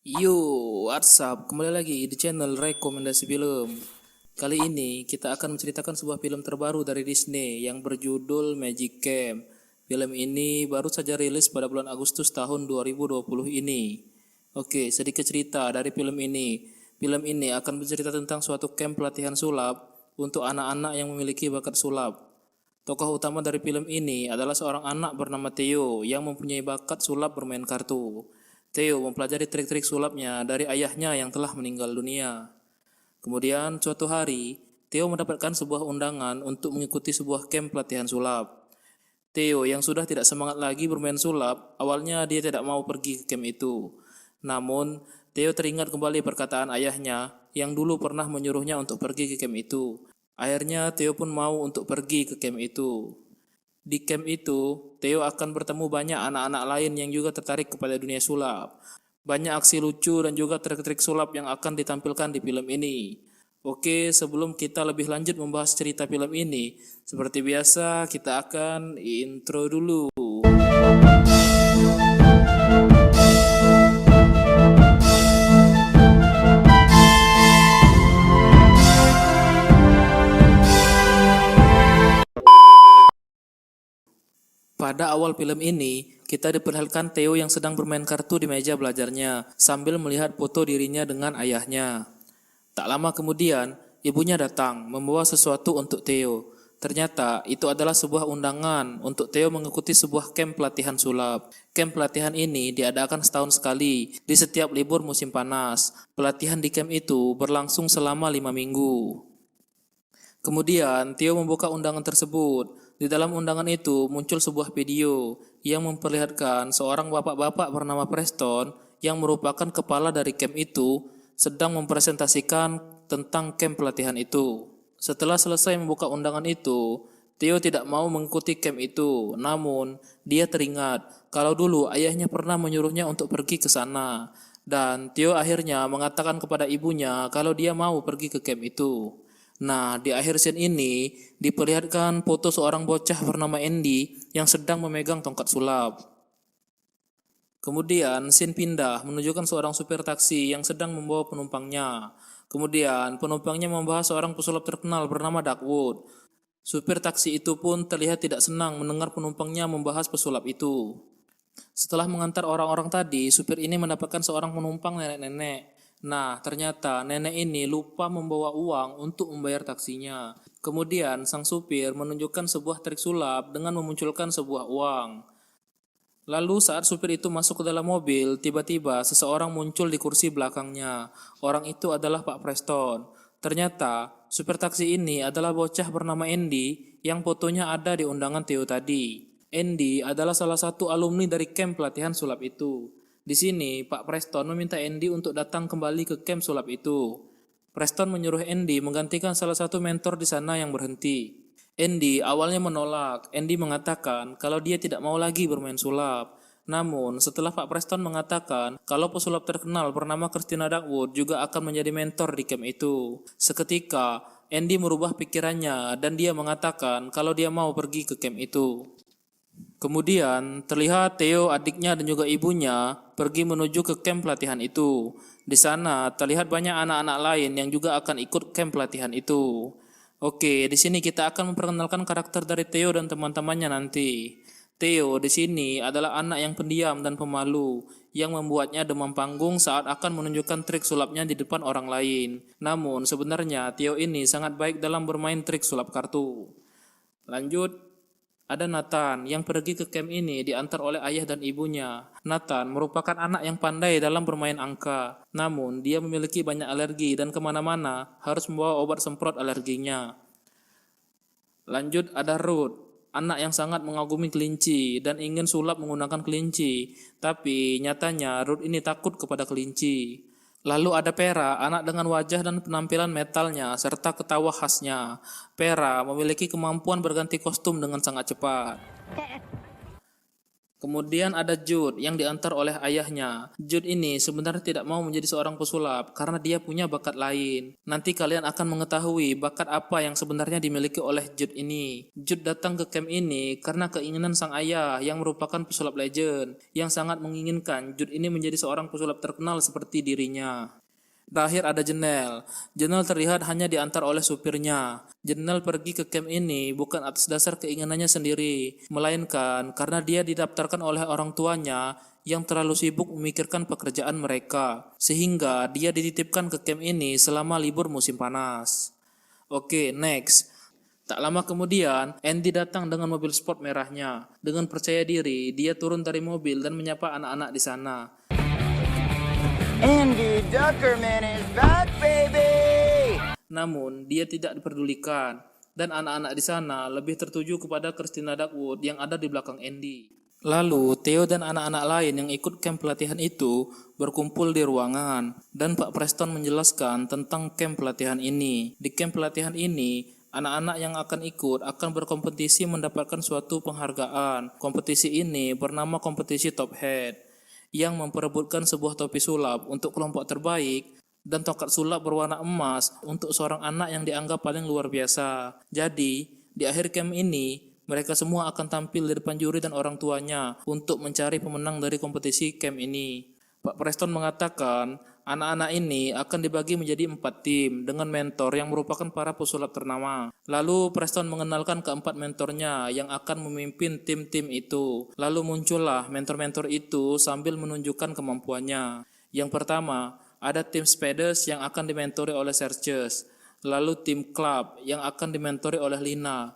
Yo, what's up? Kembali lagi di channel Rekomendasi Film. Kali ini kita akan menceritakan sebuah film terbaru dari Disney yang berjudul Magic Camp. Film ini baru saja rilis pada bulan Agustus tahun 2020 ini. Oke, sedikit cerita dari film ini. Film ini akan bercerita tentang suatu camp pelatihan sulap untuk anak-anak yang memiliki bakat sulap. Tokoh utama dari film ini adalah seorang anak bernama Theo yang mempunyai bakat sulap bermain kartu. Theo mempelajari trik-trik sulapnya dari ayahnya yang telah meninggal dunia. Kemudian suatu hari, Theo mendapatkan sebuah undangan untuk mengikuti sebuah camp pelatihan sulap. Theo yang sudah tidak semangat lagi bermain sulap, awalnya dia tidak mau pergi ke camp itu. Namun, Theo teringat kembali perkataan ayahnya yang dulu pernah menyuruhnya untuk pergi ke camp itu. Akhirnya Theo pun mau untuk pergi ke camp itu. Di camp itu, Theo akan bertemu banyak anak-anak lain yang juga tertarik kepada dunia sulap. Banyak aksi lucu dan juga trik-trik sulap yang akan ditampilkan di film ini. Oke, sebelum kita lebih lanjut membahas cerita film ini, seperti biasa kita akan intro dulu. Pada awal film ini, kita diperlihatkan Theo yang sedang bermain kartu di meja belajarnya sambil melihat foto dirinya dengan ayahnya. Tak lama kemudian, ibunya datang membawa sesuatu untuk Theo. Ternyata itu adalah sebuah undangan untuk Theo mengikuti sebuah camp pelatihan sulap. Camp pelatihan ini diadakan setahun sekali di setiap libur musim panas. Pelatihan di camp itu berlangsung selama 5 minggu. Kemudian, Theo membuka undangan tersebut. Di dalam undangan itu muncul sebuah video yang memperlihatkan seorang bapak-bapak bernama Preston yang merupakan kepala dari camp itu sedang mempresentasikan tentang camp pelatihan itu. Setelah selesai membuka undangan itu, Theo tidak mau mengikuti camp itu. Namun, dia teringat kalau dulu ayahnya pernah menyuruhnya untuk pergi ke sana. Dan Theo akhirnya mengatakan kepada ibunya kalau dia mau pergi ke camp itu. Nah, di akhir scene ini diperlihatkan foto seorang bocah bernama Andy yang sedang memegang tongkat sulap. Kemudian scene pindah menunjukkan seorang supir taksi yang sedang membawa penumpangnya. Kemudian penumpangnya membahas seorang pesulap terkenal bernama Duckwood. Supir taksi itu pun terlihat tidak senang mendengar penumpangnya membahas pesulap itu. Setelah mengantar orang-orang tadi, supir ini mendapatkan seorang penumpang nenek-nenek. Nah, ternyata nenek ini lupa membawa uang untuk membayar taksinya. Kemudian, sang supir menunjukkan sebuah trik sulap dengan memunculkan sebuah uang. Lalu saat supir itu masuk ke dalam mobil, tiba-tiba seseorang muncul di kursi belakangnya. Orang itu adalah Pak Preston. Ternyata, supir taksi ini adalah bocah bernama Andy yang fotonya ada di undangan Theo tadi. Andy adalah salah satu alumni dari camp pelatihan sulap itu. Di sini, Pak Preston meminta Andy untuk datang kembali ke camp sulap itu. Preston menyuruh Andy menggantikan salah satu mentor di sana yang berhenti. Andy awalnya menolak. Andy mengatakan kalau dia tidak mau lagi bermain sulap. Namun, setelah Pak Preston mengatakan kalau pesulap terkenal bernama Christina Duckwood juga akan menjadi mentor di camp itu, seketika Andy merubah pikirannya dan dia mengatakan kalau dia mau pergi ke camp itu. Kemudian, terlihat Theo, adiknya dan juga ibunya pergi menuju ke camp pelatihan itu. Di sana terlihat banyak anak-anak lain yang juga akan ikut camp pelatihan itu. Oke, di sini kita akan memperkenalkan karakter dari Theo dan teman-temannya nanti. Theo di sini adalah anak yang pendiam dan pemalu, yang membuatnya demam panggung saat akan menunjukkan trik sulapnya di depan orang lain. Namun sebenarnya Theo ini sangat baik dalam bermain trik sulap kartu. Lanjut, ada Nathan yang pergi ke camp ini diantar oleh ayah dan ibunya. Nathan merupakan anak yang pandai dalam bermain angka. Namun dia memiliki banyak alergi dan kemana-mana harus membawa obat semprot alerginya. Lanjut ada Ruth, anak yang sangat mengagumi kelinci dan ingin sulap menggunakan kelinci. Tapi nyatanya Ruth ini takut kepada kelinci. Lalu ada Pera, anak dengan wajah dan penampilan metalnya serta ketawa khasnya. Pera memiliki kemampuan berganti kostum dengan sangat cepat. Kemudian ada Jude yang diantar oleh ayahnya. Jude ini sebenarnya tidak mau menjadi seorang pesulap karena dia punya bakat lain. Nanti kalian akan mengetahui bakat apa yang sebenarnya dimiliki oleh Jude ini. Jude datang ke camp ini karena keinginan sang ayah yang merupakan pesulap legend yang sangat menginginkan Jude ini menjadi seorang pesulap terkenal seperti dirinya. Terakhir ada Janelle. Janelle terlihat hanya diantar oleh supirnya. Janelle pergi ke camp ini bukan atas dasar keinginannya sendiri, melainkan karena dia didaftarkan oleh orang tuanya yang terlalu sibuk memikirkan pekerjaan mereka, sehingga dia dititipkan ke camp ini selama libur musim panas. Oke, next. Tak lama kemudian, Andy datang dengan mobil sport merahnya. Dengan percaya diri, dia turun dari mobil dan menyapa anak-anak di sana. Andy Duckerman is back, baby! Namun, dia tidak diperdulikan, dan anak-anak di sana lebih tertuju kepada Christina Duckwood yang ada di belakang Andy. Lalu, Theo dan anak-anak lain yang ikut camp pelatihan itu berkumpul di ruangan, dan Pak Preston menjelaskan tentang camp pelatihan ini. Di camp pelatihan ini, anak-anak yang akan ikut akan berkompetisi mendapatkan suatu penghargaan. Kompetisi ini bernama kompetisi Top Hat, yang memperebutkan sebuah topi sulap untuk kelompok terbaik dan tongkat sulap berwarna emas untuk seorang anak yang dianggap paling luar biasa. Jadi, di akhir camp ini, mereka semua akan tampil di depan juri dan orang tuanya untuk mencari pemenang dari kompetisi camp ini. Pak Preston mengatakan, anak-anak ini akan dibagi menjadi 4 tim dengan mentor yang merupakan para pesulap ternama. Lalu Preston mengenalkan keempat mentornya yang akan memimpin tim-tim itu. Lalu muncullah mentor-mentor itu sambil menunjukkan kemampuannya. Yang pertama, ada tim Spades yang akan dimentori oleh Serges. Lalu tim Club yang akan dimentori oleh Lina.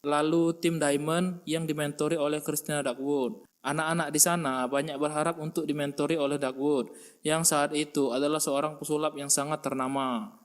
Lalu tim Diamond yang dimentori oleh Christina Duckwood. Anak-anak di sana banyak berharap untuk dimentori oleh Duckwood, yang saat itu adalah seorang pesulap yang sangat ternama.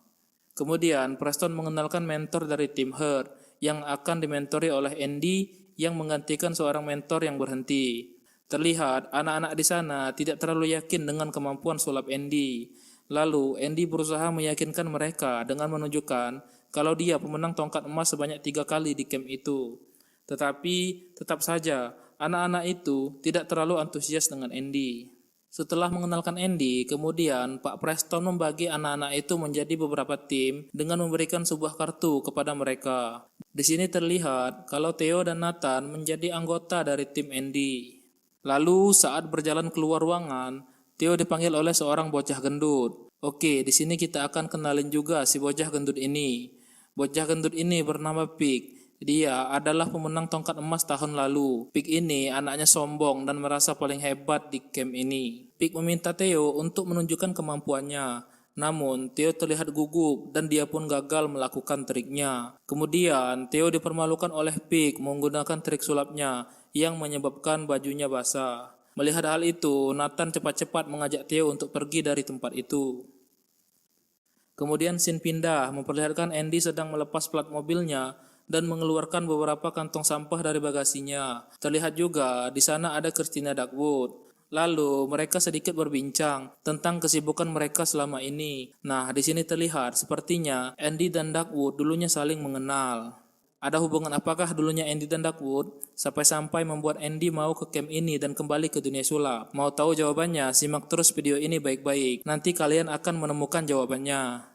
Kemudian Preston mengenalkan mentor dari tim Herd, yang akan dimentori oleh Andy, yang menggantikan seorang mentor yang berhenti. Terlihat anak-anak di sana tidak terlalu yakin dengan kemampuan sulap Andy. Lalu Andy berusaha meyakinkan mereka dengan menunjukkan kalau dia pemenang tongkat emas sebanyak 3 kali di camp itu. Tetapi tetap saja anak-anak itu tidak terlalu antusias dengan Andy. Setelah mengenalkan Andy, kemudian Pak Preston membagi anak-anak itu menjadi beberapa tim dengan memberikan sebuah kartu kepada mereka. Di sini terlihat kalau Theo dan Nathan menjadi anggota dari tim Andy. Lalu saat berjalan keluar ruangan, Theo dipanggil oleh seorang bocah gendut. Oke, di sini kita akan kenalin juga si bocah gendut ini. Bocah gendut ini bernama Pig. Dia adalah pemenang tongkat emas tahun lalu. Pig ini anaknya sombong dan merasa paling hebat di camp ini. Pig meminta Theo untuk menunjukkan kemampuannya. Namun, Theo terlihat gugup dan dia pun gagal melakukan triknya. Kemudian, Theo dipermalukan oleh Pig menggunakan trik sulapnya yang menyebabkan bajunya basah. Melihat hal itu, Nathan cepat-cepat mengajak Theo untuk pergi dari tempat itu. Kemudian scene pindah memperlihatkan Andy sedang melepas plat mobilnya dan mengeluarkan beberapa kantong sampah dari bagasinya. Terlihat juga di sana ada Christina Duckwood. Lalu mereka sedikit berbincang tentang kesibukan mereka selama ini. Nah, di sini terlihat sepertinya Andy dan Duckwood dulunya saling mengenal. Ada hubungan apakah dulunya Andy dan Duckwood sampai-sampai membuat Andy mau ke camp ini dan kembali ke dunia sulap? Mau tahu jawabannya? Simak terus video ini baik-baik. Nanti kalian akan menemukan jawabannya.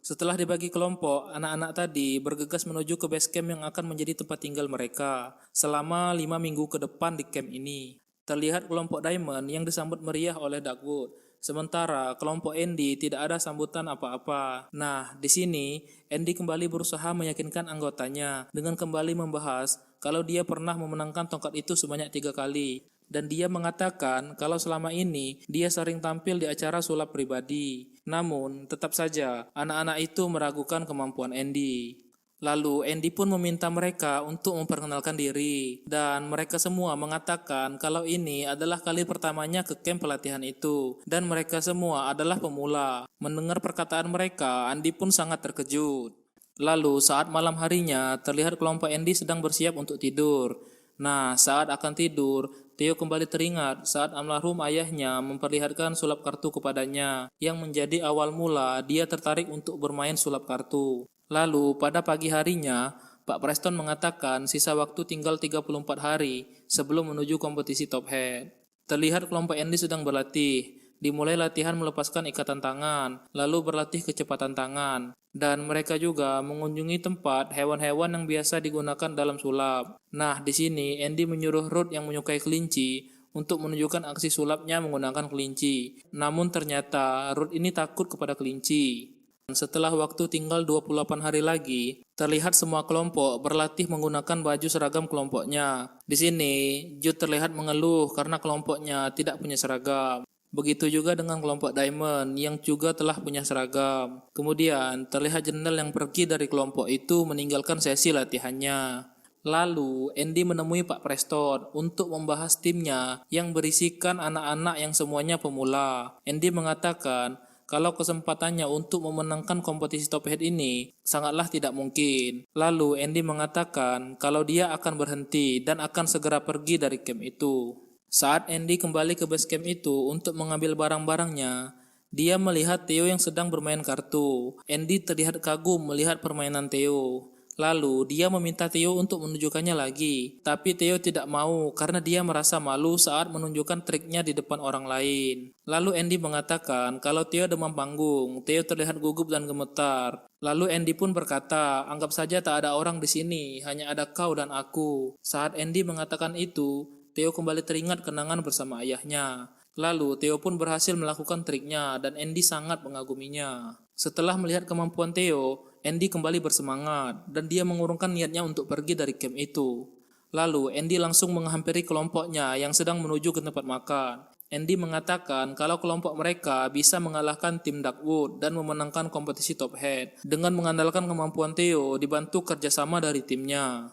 Setelah dibagi kelompok, anak-anak tadi bergegas menuju ke base camp yang akan menjadi tempat tinggal mereka selama 5 minggu ke depan di camp ini. Terlihat kelompok Diamond yang disambut meriah oleh Duckwood, sementara kelompok Andy tidak ada sambutan apa-apa. Nah, di sini Andy kembali berusaha meyakinkan anggotanya dengan kembali membahas kalau dia pernah memenangkan tongkat itu sebanyak 3 kali. Dan dia mengatakan kalau selama ini dia sering tampil di acara sulap pribadi. Namun, tetap saja anak-anak itu meragukan kemampuan Andy. Lalu Andy pun meminta mereka untuk memperkenalkan diri. Dan mereka semua mengatakan kalau ini adalah kali pertamanya ke camp pelatihan itu. Dan mereka semua adalah pemula. Mendengar perkataan mereka, Andy pun sangat terkejut. Lalu saat malam harinya, terlihat kelompok Andy sedang bersiap untuk tidur. Nah, saat akan tidur, Theo kembali teringat saat almarhum ayahnya memperlihatkan sulap kartu kepadanya, yang menjadi awal mula dia tertarik untuk bermain sulap kartu. Lalu pada pagi harinya, Pak Preston mengatakan sisa waktu tinggal 34 hari sebelum menuju kompetisi Top Hat. Terlihat kelompok Andy sedang berlatih. Dimulai latihan melepaskan ikatan tangan, lalu berlatih kecepatan tangan. Dan mereka juga mengunjungi tempat hewan-hewan yang biasa digunakan dalam sulap. Nah, di sini Andy menyuruh Ruth yang menyukai kelinci untuk menunjukkan aksi sulapnya menggunakan kelinci. Namun ternyata Ruth ini takut kepada kelinci. Setelah waktu tinggal 28 hari lagi, terlihat semua kelompok berlatih menggunakan baju seragam kelompoknya. Di sini, Jude terlihat mengeluh karena kelompoknya tidak punya seragam. Begitu juga dengan kelompok Diamond yang juga telah punya seragam. Kemudian, terlihat Janelle yang pergi dari kelompok itu meninggalkan sesi latihannya. Lalu, Andy menemui Pak Preston untuk membahas timnya yang berisikan anak-anak yang semuanya pemula. Andy mengatakan kalau kesempatannya untuk memenangkan kompetisi Top Hat ini sangatlah tidak mungkin. Lalu Andy mengatakan kalau dia akan berhenti dan akan segera pergi dari camp itu. Saat Andy kembali ke base camp itu untuk mengambil barang-barangnya, dia melihat Theo yang sedang bermain kartu. Andy terlihat kagum melihat permainan Theo. Lalu dia meminta Theo untuk menunjukkannya lagi. Tapi Theo tidak mau karena dia merasa malu saat menunjukkan triknya di depan orang lain. Lalu Andy mengatakan kalau Theo demam panggung. Theo terlihat gugup dan gemetar. Lalu Andy pun berkata, anggap saja tak ada orang di sini, hanya ada kau dan aku. Saat Andy mengatakan itu, Theo kembali teringat kenangan bersama ayahnya. Lalu Theo pun berhasil melakukan triknya dan Andy sangat mengaguminya. Setelah melihat kemampuan Theo, Andy kembali bersemangat dan dia mengurungkan niatnya untuk pergi dari camp itu. Lalu Andy langsung menghampiri kelompoknya yang sedang menuju ke tempat makan. Andy mengatakan kalau kelompok mereka bisa mengalahkan tim Duckwood dan memenangkan kompetisi Top Hat dengan mengandalkan kemampuan Theo dibantu kerjasama dari timnya.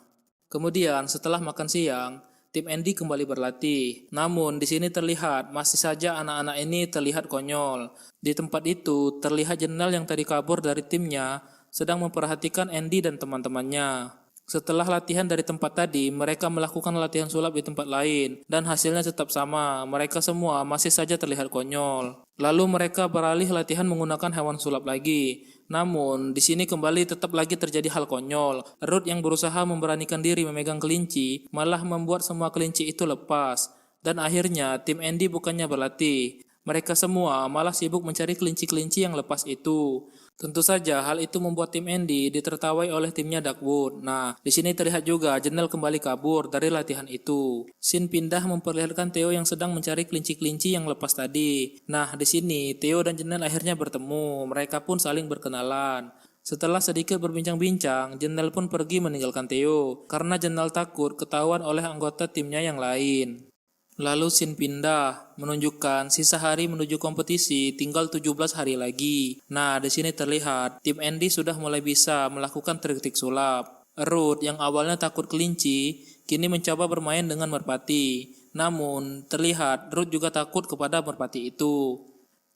Kemudian setelah makan siang, tim Andy kembali berlatih. Namun di sini terlihat masih saja anak-anak ini terlihat konyol. Di tempat itu terlihat Janelle yang tadi kabur dari timnya sedang memperhatikan Andy dan teman-temannya. Setelah latihan dari tempat tadi, mereka melakukan latihan sulap di tempat lain dan hasilnya tetap sama. Mereka semua masih saja terlihat konyol. Lalu mereka beralih latihan menggunakan hewan sulap lagi. Namun di sini kembali tetap lagi terjadi hal konyol. Ruth yang berusaha memberanikan diri memegang kelinci malah membuat semua kelinci itu lepas. Dan akhirnya tim Andy bukannya berlatih. Mereka semua malah sibuk mencari kelinci-kelinci yang lepas itu. Tentu saja hal itu membuat tim Andy ditertawai oleh timnya Duckwood. Nah, di sini terlihat juga Janelle kembali kabur dari latihan itu. Scene pindah memperlihatkan Theo yang sedang mencari kelinci-kelinci yang lepas tadi. Nah, di sini Theo dan Janelle akhirnya bertemu. Mereka pun saling berkenalan. Setelah sedikit berbincang-bincang, Janelle pun pergi meninggalkan Theo karena Janelle takut ketahuan oleh anggota timnya yang lain. Lalu scene pindah menunjukkan sisa hari menuju kompetisi tinggal 17 hari lagi. Nah, di sini terlihat tim Andy sudah mulai bisa melakukan trik-trik sulap. Ruth yang awalnya takut kelinci kini mencoba bermain dengan merpati. Namun terlihat Ruth juga takut kepada merpati itu.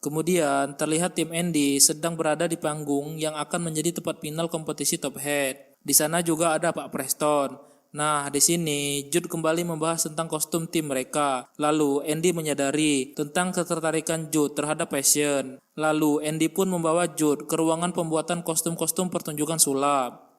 Kemudian terlihat tim Andy sedang berada di panggung yang akan menjadi tempat final kompetisi Top Hat. Di sana juga ada Pak Preston. Nah, di sini Jude kembali membahas tentang kostum tim mereka. Lalu Andy menyadari tentang ketertarikan Jude terhadap fashion. Lalu Andy pun membawa Jude ke ruangan pembuatan kostum-kostum pertunjukan sulap.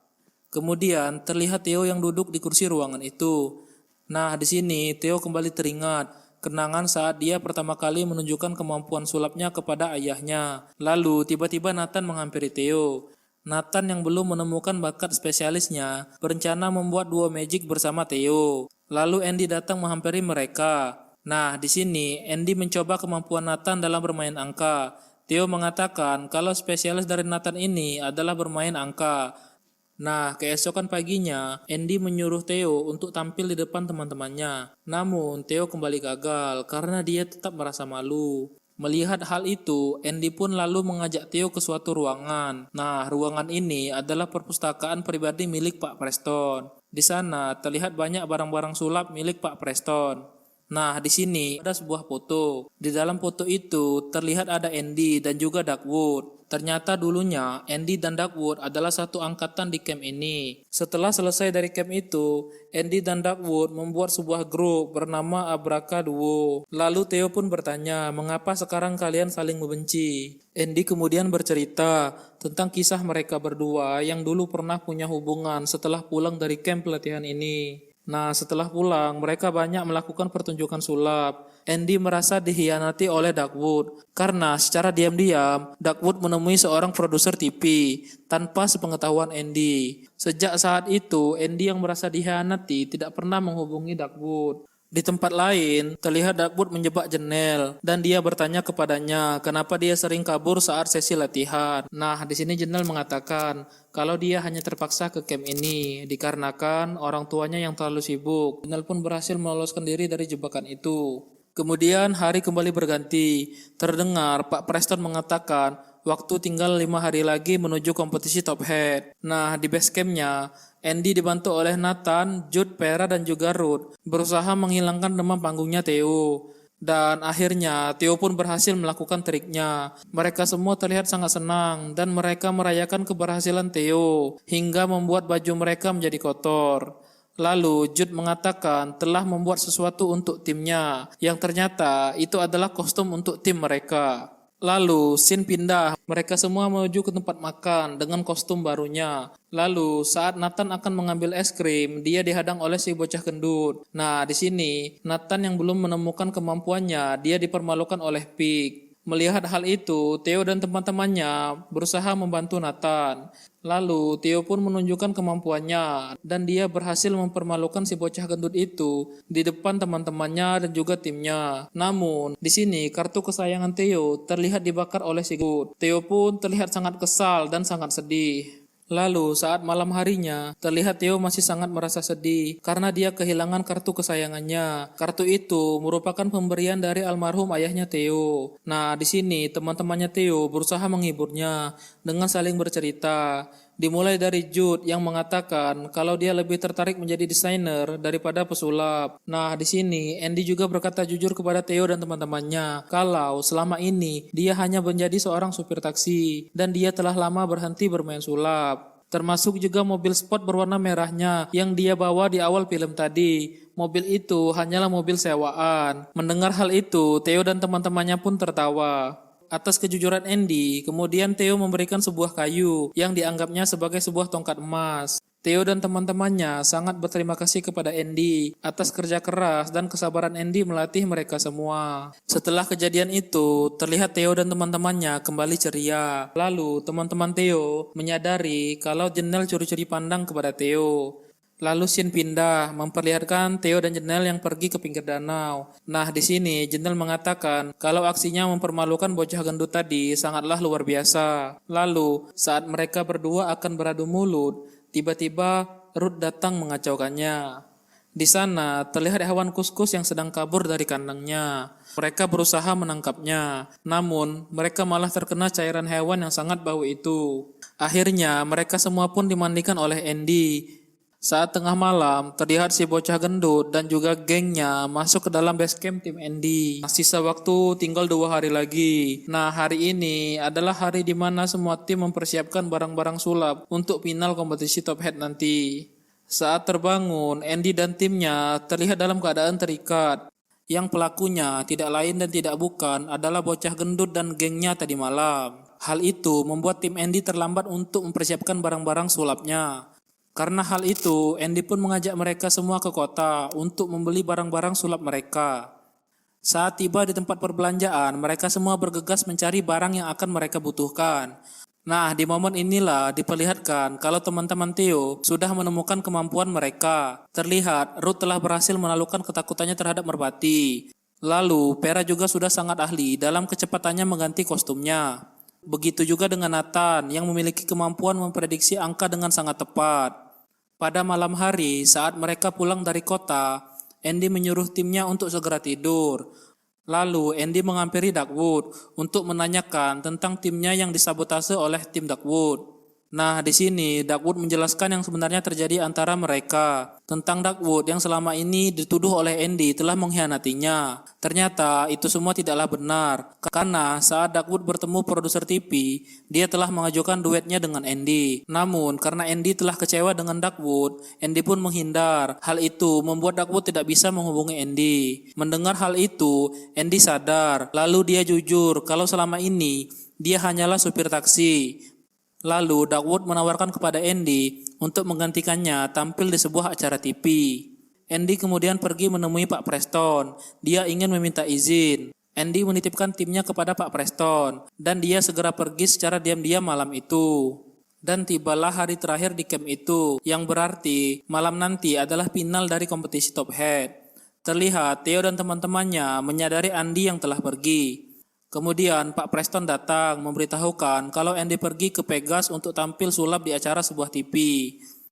Kemudian terlihat Theo yang duduk di kursi ruangan itu. Nah, di sini Theo kembali teringat kenangan saat dia pertama kali menunjukkan kemampuan sulapnya kepada ayahnya. Lalu tiba-tiba Nathan menghampiri Theo. Nathan yang belum menemukan bakat spesialisnya berencana membuat duo magic bersama Theo. Lalu Andy datang menghampiri mereka. Nah, di sini Andy mencoba kemampuan Nathan dalam bermain angka. Theo mengatakan kalau spesialis dari Nathan ini adalah bermain angka. Nah, keesokan paginya Andy menyuruh Theo untuk tampil di depan teman-temannya. Namun Theo kembali gagal karena dia tetap merasa malu. Melihat hal itu, Andy pun lalu mengajak Theo ke suatu ruangan. Nah, ruangan ini adalah perpustakaan pribadi milik Pak Preston. Di sana terlihat banyak barang-barang sulap milik Pak Preston. Nah, di sini ada sebuah foto. Di dalam foto itu terlihat ada Andy dan juga Duckwood. Ternyata dulunya Andy dan Duckwood adalah satu angkatan di camp ini. Setelah selesai dari camp itu, Andy dan Duckwood membuat sebuah grup bernama Abraka Duo. Lalu Theo pun bertanya, mengapa sekarang kalian saling membenci? Andy kemudian bercerita tentang kisah mereka berdua yang dulu pernah punya hubungan setelah pulang dari camp pelatihan ini. Nah, setelah pulang, mereka banyak melakukan pertunjukan sulap. Andy merasa dihianati oleh Duckwood karena secara diam-diam Duckwood menemui seorang produser TV tanpa sepengetahuan Andy. Sejak saat itu, Andy yang merasa dihianati tidak pernah menghubungi Duckwood. Di tempat lain, terlihat Duckwood menjebak Janelle dan dia bertanya kepadanya kenapa dia sering kabur saat sesi latihan. Nah, di sini Janelle mengatakan kalau dia hanya terpaksa ke camp ini dikarenakan orang tuanya yang terlalu sibuk. Janelle pun berhasil meloloskan diri dari jebakan itu. Kemudian hari kembali berganti. Terdengar Pak Preston mengatakan waktu tinggal 5 hari lagi menuju kompetisi Top Hat. Nah, di base campnya, Andy dibantu oleh Nathan, Jude, Vera, dan juga Ruth berusaha menghilangkan demam panggungnya Theo. Dan akhirnya Theo pun berhasil melakukan triknya. Mereka semua terlihat sangat senang dan mereka merayakan keberhasilan Theo hingga membuat baju mereka menjadi kotor. Lalu Jude mengatakan telah membuat sesuatu untuk timnya yang ternyata itu adalah kostum untuk tim mereka. Lalu scene pindah, mereka semua menuju ke tempat makan dengan kostum barunya. Lalu saat Nathan akan mengambil es krim, dia dihadang oleh si bocah gendut. Nah, di sini Nathan yang belum menemukan kemampuannya, dia dipermalukan oleh Pig. Melihat hal itu, Theo dan teman-temannya berusaha membantu Nathan. Lalu Theo pun menunjukkan kemampuannya dan dia berhasil mempermalukan si bocah gendut itu di depan teman-temannya dan juga timnya. Namun, di sini kartu kesayangan Theo terlihat dibakar oleh si Good. Theo pun terlihat sangat kesal dan sangat sedih. Lalu saat malam harinya, terlihat Theo masih sangat merasa sedih karena dia kehilangan kartu kesayangannya. Kartu itu merupakan pemberian dari almarhum ayahnya Theo. Nah, di sini teman-temannya Theo berusaha menghiburnya dengan saling bercerita. Dimulai dari Jude yang mengatakan kalau dia lebih tertarik menjadi desainer daripada pesulap. Nah, di sini Andy juga berkata jujur kepada Theo dan teman-temannya kalau selama ini dia hanya menjadi seorang supir taksi dan dia telah lama berhenti bermain sulap. Termasuk juga mobil sport berwarna merahnya yang dia bawa di awal film tadi. Mobil itu hanyalah mobil sewaan. Mendengar hal itu, Theo dan teman-temannya pun tertawa. Atas kejujuran Andy, kemudian Theo memberikan sebuah kayu yang dianggapnya sebagai sebuah tongkat emas. Theo dan teman-temannya sangat berterima kasih kepada Andy atas kerja keras dan kesabaran Andy melatih mereka semua. Setelah kejadian itu, terlihat Theo dan teman-temannya kembali ceria. Lalu, teman-teman Theo menyadari kalau Janelle curi-curi pandang kepada Theo. Lalu scene pindah, memperlihatkan Theo dan Janelle yang pergi ke pinggir danau. Nah, di sini Janelle mengatakan kalau aksinya mempermalukan bocah gendut tadi sangatlah luar biasa. Lalu, saat mereka berdua akan beradu mulut, tiba-tiba Ruth datang mengacaukannya. Di sana, terlihat hewan kuskus yang sedang kabur dari kandangnya. Mereka berusaha menangkapnya, namun mereka malah terkena cairan hewan yang sangat bau itu. Akhirnya, mereka semua pun dimandikan oleh Andy. Saat tengah malam, terlihat si bocah gendut dan juga gengnya masuk ke dalam base camp tim Andy. Sisa waktu tinggal 2 hari lagi. Nah, hari ini adalah hari di mana semua tim mempersiapkan barang-barang sulap untuk final kompetisi Top Hat nanti. Saat terbangun, Andy dan timnya terlihat dalam keadaan terikat. Yang pelakunya tidak lain dan tidak bukan adalah bocah gendut dan gengnya tadi malam. Hal itu membuat tim Andy terlambat untuk mempersiapkan barang-barang sulapnya. Karena hal itu, Andy pun mengajak mereka semua ke kota untuk membeli barang-barang sulap mereka. Saat tiba di tempat perbelanjaan, mereka semua bergegas mencari barang yang akan mereka butuhkan. Nah, di momen inilah diperlihatkan kalau teman-teman Theo sudah menemukan kemampuan mereka. Terlihat, Ruth telah berhasil menaklukkan ketakutannya terhadap merpati. Lalu, Vera juga sudah sangat ahli dalam kecepatannya mengganti kostumnya. Begitu juga dengan Nathan yang memiliki kemampuan memprediksi angka dengan sangat tepat. Pada malam hari, saat mereka pulang dari kota, Andy menyuruh timnya untuk segera tidur. Lalu, Andy menghampiri Duckwood untuk menanyakan tentang timnya yang disabotase oleh tim Duckwood. Nah, di sini Duckwood menjelaskan yang sebenarnya terjadi antara mereka. tentang Duckworth yang selama ini dituduh oleh Andy telah mengkhianatinya. Ternyata itu semua tidaklah benar, karena saat Duckworth bertemu produser TV, dia telah mengajukan duetnya dengan Andy. Namun karena Andy telah kecewa dengan Duckworth, Andy pun menghindar. Hal itu membuat Duckworth tidak bisa menghubungi Andy. Mendengar hal itu, Andy sadar, lalu dia jujur kalau selama ini dia hanyalah supir taksi. Lalu Duckworth menawarkan kepada Andy untuk menggantikannya tampil di sebuah acara TV. Andy kemudian pergi menemui Pak Preston. Dia ingin meminta izin. Andy menitipkan timnya kepada Pak Preston dan dia segera pergi secara diam-diam malam itu. Dan tibalah hari terakhir di camp itu, yang berarti malam nanti adalah final dari kompetisi Top Hat. Terlihat Theo dan teman-temannya menyadari Andy yang telah pergi. Kemudian Pak Preston datang memberitahukan kalau Andy pergi ke Pegas untuk tampil sulap di acara sebuah TV.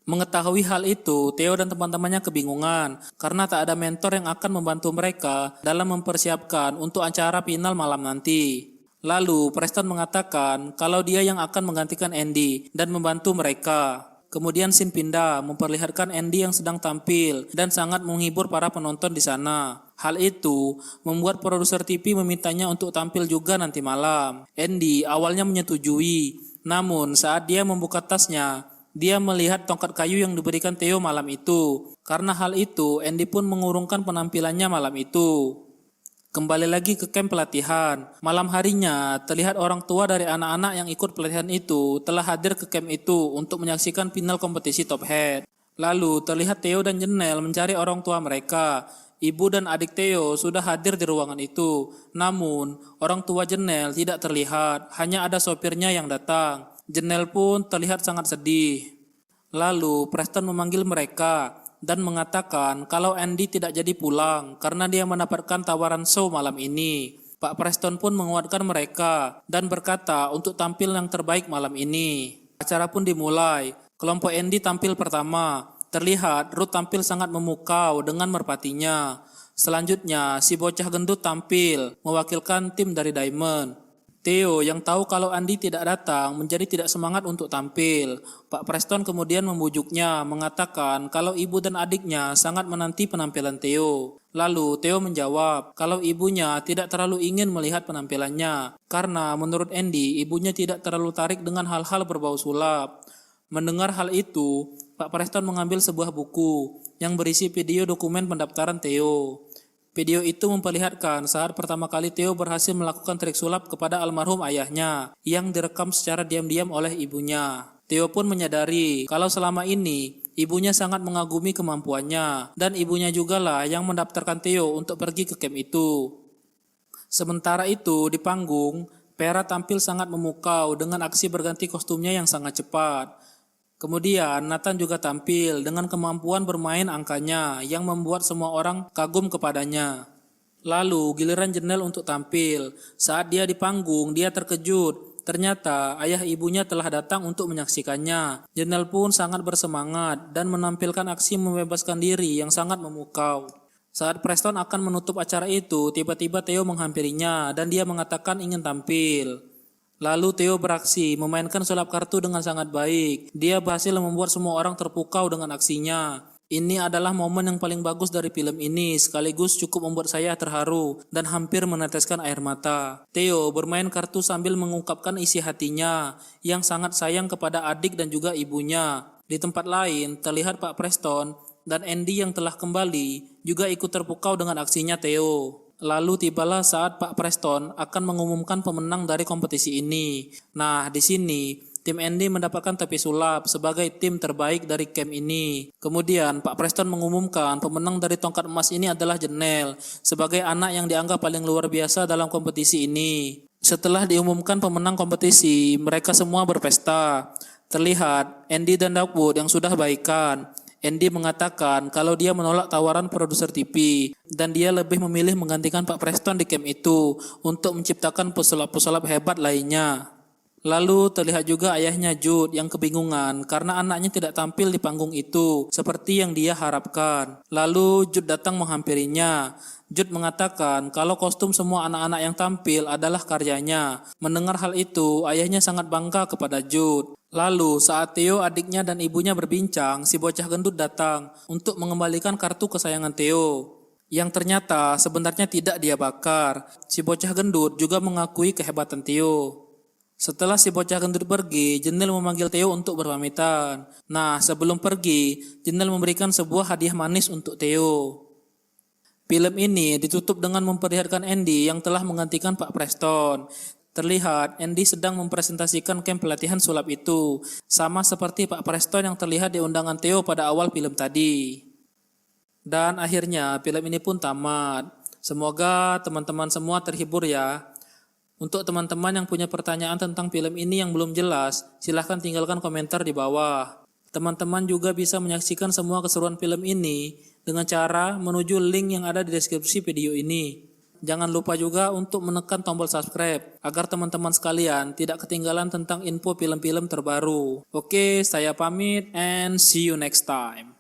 Mengetahui hal itu, Theo dan teman-temannya kebingungan karena tak ada mentor yang akan membantu mereka dalam mempersiapkan untuk acara final malam nanti. Lalu Preston mengatakan kalau dia yang akan menggantikan Andy dan membantu mereka. Kemudian scene pindah memperlihatkan Andy yang sedang tampil dan sangat menghibur para penonton di sana. Hal itu membuat produser TV memintanya untuk tampil juga nanti malam. Andy awalnya menyetujui, namun saat dia membuka tasnya, dia melihat tongkat kayu yang diberikan Theo malam itu. Karena hal itu, Andy pun mengurungkan penampilannya malam itu. Kembali lagi ke camp pelatihan. Malam harinya, terlihat orang tua dari anak-anak yang ikut pelatihan itu telah hadir ke camp itu untuk menyaksikan final kompetisi Top Hat. Lalu terlihat Theo dan Janelle mencari orang tua mereka. Ibu dan adik Theo sudah hadir di ruangan itu. Namun, orang tua Janelle tidak terlihat, hanya ada sopirnya yang datang. Janelle pun terlihat sangat sedih. Lalu Preston memanggil mereka dan mengatakan kalau Andy tidak jadi pulang karena dia mendapatkan tawaran show malam ini. Pak Preston pun menguatkan mereka dan berkata untuk tampil yang terbaik malam ini. Acara pun dimulai. Kelompok Andy tampil pertama. Terlihat Ruth tampil sangat memukau dengan merpatinya. Selanjutnya si bocah gendut tampil mewakilkan tim dari Diamond. Theo yang tahu kalau Andy tidak datang menjadi tidak semangat untuk tampil. Pak Preston kemudian membujuknya mengatakan kalau ibu dan adiknya sangat menanti penampilan Theo. Lalu Theo menjawab kalau ibunya tidak terlalu ingin melihat penampilannya karena menurut Andy ibunya tidak terlalu tarik dengan hal-hal berbau sulap. Mendengar hal itu, Pak Preston mengambil sebuah buku yang berisi video dokumen pendaftaran Theo. Video itu memperlihatkan saat pertama kali Theo berhasil melakukan trik sulap kepada almarhum ayahnya yang direkam secara diam-diam oleh ibunya. Theo pun menyadari kalau selama ini ibunya sangat mengagumi kemampuannya dan ibunya jugalah yang mendaftarkan Theo untuk pergi ke camp itu. Sementara itu di panggung, Vera tampil sangat memukau dengan aksi berganti kostumnya yang sangat cepat. Kemudian Nathan juga tampil dengan kemampuan bermain angkanya yang membuat semua orang kagum kepadanya. Lalu giliran Janelle untuk tampil. Saat dia di panggung, dia terkejut. Ternyata ayah ibunya telah datang untuk menyaksikannya. Janelle pun sangat bersemangat dan menampilkan aksi membebaskan diri yang sangat memukau. Saat Preston akan menutup acara itu, tiba-tiba Theo menghampirinya dan dia mengatakan ingin tampil. Lalu Theo beraksi, memainkan sulap kartu dengan sangat baik. Dia berhasil membuat semua orang terpukau dengan aksinya. Ini adalah momen yang paling bagus dari film ini, sekaligus cukup membuat saya terharu dan hampir meneteskan air mata. Theo bermain kartu sambil mengungkapkan isi hatinya yang sangat sayang kepada adik dan juga ibunya. Di tempat lain, terlihat Pak Preston dan Andy yang telah kembali juga ikut terpukau dengan aksinya Theo. Lalu tibalah saat Pak Preston akan mengumumkan pemenang dari kompetisi ini. Nah, di sini tim Andy mendapatkan tepi sulap sebagai tim terbaik dari camp ini. Kemudian Pak Preston mengumumkan pemenang dari tongkat emas ini adalah Janelle sebagai anak yang dianggap paling luar biasa dalam kompetisi ini. Setelah diumumkan pemenang kompetisi, mereka semua berpesta. Terlihat Andy dan Duckworth yang sudah baikan. Andy mengatakan kalau dia menolak tawaran produser TV dan dia lebih memilih menggantikan Pak Preston di camp itu untuk menciptakan pesulap-pesulap hebat lainnya. Lalu terlihat juga ayahnya Jude yang kebingungan karena anaknya tidak tampil di panggung itu seperti yang dia harapkan. Lalu Jude datang menghampirinya. Jude mengatakan kalau kostum semua anak-anak yang tampil adalah karyanya. Mendengar hal itu, ayahnya sangat bangga kepada Jude. Lalu saat Theo, adiknya dan ibunya berbincang, si bocah gendut datang untuk mengembalikan kartu kesayangan Theo yang ternyata sebenarnya tidak dia bakar. Si bocah gendut juga mengakui kehebatan Theo. Setelah si bocah gendut pergi, Jenel memanggil Theo untuk berpamitan. Nah, sebelum pergi, Jenel memberikan sebuah hadiah manis untuk Theo. Film ini ditutup dengan memperlihatkan Andy yang telah menggantikan Pak Preston. Terlihat Andy sedang mempresentasikan camp pelatihan sulap itu, sama seperti Pak Preston yang terlihat di undangan Theo pada awal film tadi. Dan akhirnya film ini pun tamat. Semoga teman-teman semua terhibur ya. Untuk teman-teman yang punya pertanyaan tentang film ini yang belum jelas, silahkan tinggalkan komentar di bawah. Teman-teman juga bisa menyaksikan semua keseruan film ini dengan cara menuju link yang ada di deskripsi video ini. Jangan lupa juga untuk menekan tombol subscribe agar teman-teman sekalian tidak ketinggalan tentang info film-film terbaru. Oke, saya pamit and see you next time.